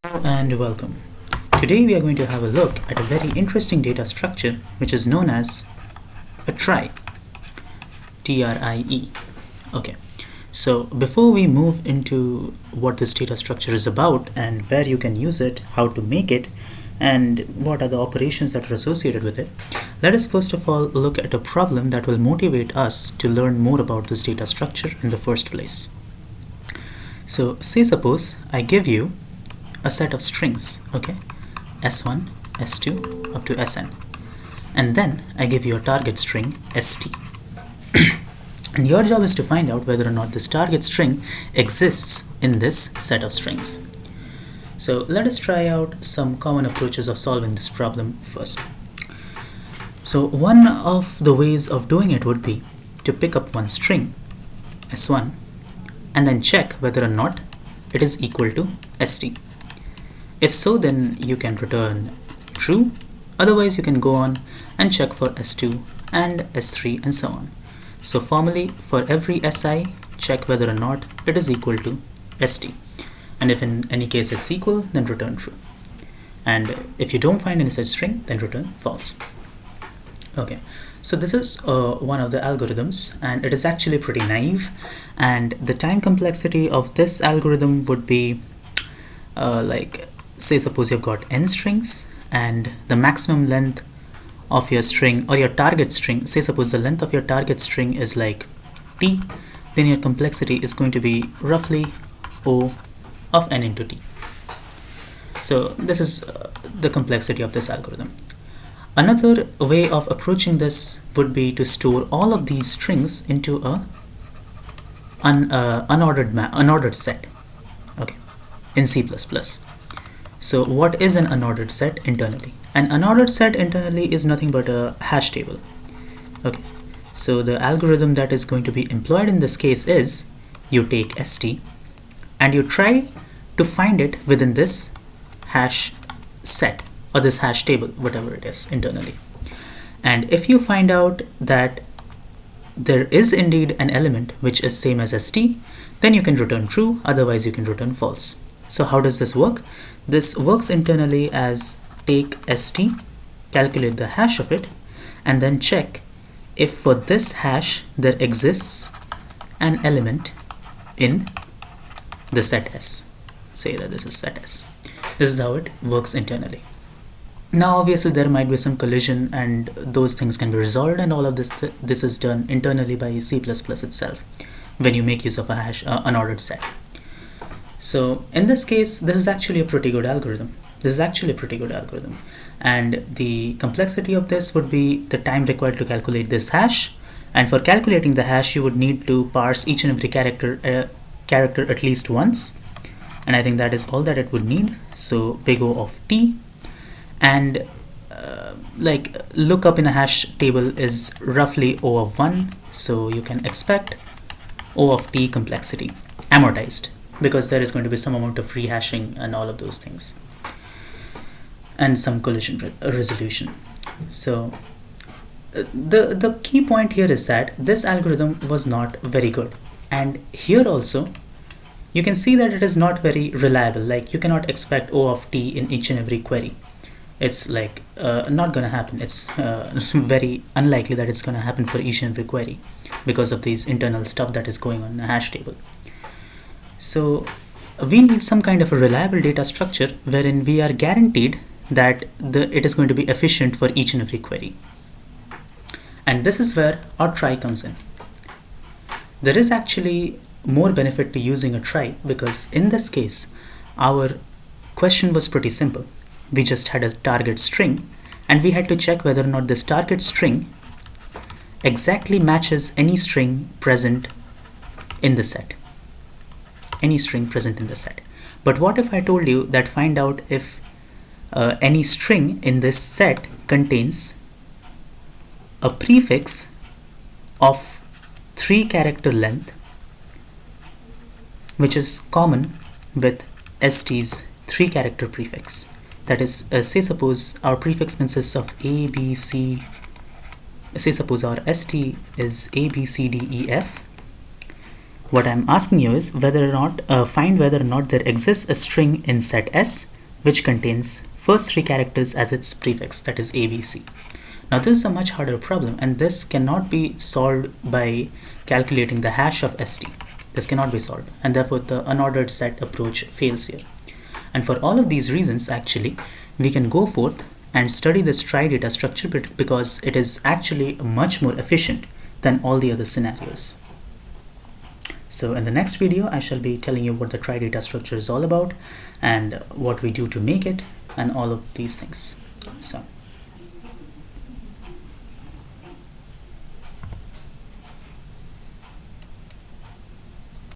And welcome. Today we are going to have a look at a very interesting data structure which is known as a trie. T-R-I-E. Okay, so before we move into what this data structure is about and where you can use it, how to make it, and what are the operations that are associated with it, let us first of all look at a problem that will motivate us to learn more about this data structure in the first place. So say suppose I give you a set of strings, okay, s1, s2 up to sn, and then I give you a target string st. And your job is to find out whether or not this target string exists in this set of strings. So let us try out some common approaches of solving this problem first. So one of the ways of doing it would be to pick up one string s1 and then check whether or not it is equal to st. If so, then you can return true. Otherwise, you can go on and check for s2 and s3 and so on. So formally, for every si, check whether or not it is equal to st. And if in any case it's equal, then return true. And if you don't find any such string, then return false. Okay, so this is one of the algorithms, and it is actually pretty naive. And the time complexity of this algorithm would be say suppose you've got n strings, and the maximum length of your string or your target string, say suppose the length of your target string is like t, then your complexity is going to be roughly O of n into t. So this is the complexity of this algorithm. Another way of approaching this would be to store all of these strings into a unordered set, okay, in C++. So what is an unordered set internally? An unordered set internally is nothing but a hash table. Okay, so the algorithm that is going to be employed in this case is you take st and you try to find it within this hash set or this hash table, whatever it is internally. And if you find out that there is indeed an element which is same as st, then you can return true, otherwise you can return false. So how does this work? This works internally as take st, calculate the hash of it, and then check if for this hash there exists an element in the set S. Say that this is set S. This is how it works internally. Now obviously there might be some collision and those things can be resolved, and all of this is done internally by C++ itself when you make use of a hash unordered set. So in this case, this is actually a pretty good algorithm. And the complexity of this would be the time required to calculate this hash. And for calculating the hash, you would need to parse each and every character at least once. And I think that is all that it would need. So big O of t, and lookup in a hash table is roughly O of 1. So you can expect O of t complexity amortized, because there is going to be some amount of rehashing and all of those things, and some collision resolution. So the key point here is that this algorithm was not very good, and here also you can see that it is not very reliable. Like, you cannot expect O of t in each and every query. It's like not gonna happen. It's very unlikely that it's gonna happen for each and every query because of these internal stuff that is going on in a hash table. So we need some kind of a reliable data structure wherein we are guaranteed that it is going to be efficient for each and every query. And this is where our trie comes in. There is actually more benefit to using a trie, because in this case our question was pretty simple. We just had a target string and we had to check whether or not this target string exactly matches any string present in the set. But what if I told you that find out if any string in this set contains a prefix of 3-character length which is common with st's 3-character prefix. That is, say suppose our prefix consists of a, b, c. Say suppose our st is a, b, c, d, e, f. What I'm asking you is whether or not find whether or not there exists a string in set S which contains first three characters as its prefix, that is ABC. Now this is a much harder problem, and this cannot be solved by calculating the hash of ST. This cannot be solved, and therefore the unordered set approach fails here. And for all of these reasons, actually, we can go forth and study this trie data structure because it is actually much more efficient than all the other scenarios. So in the next video, I shall be telling you what the trie data structure is all about and what we do to make it and all of these things. So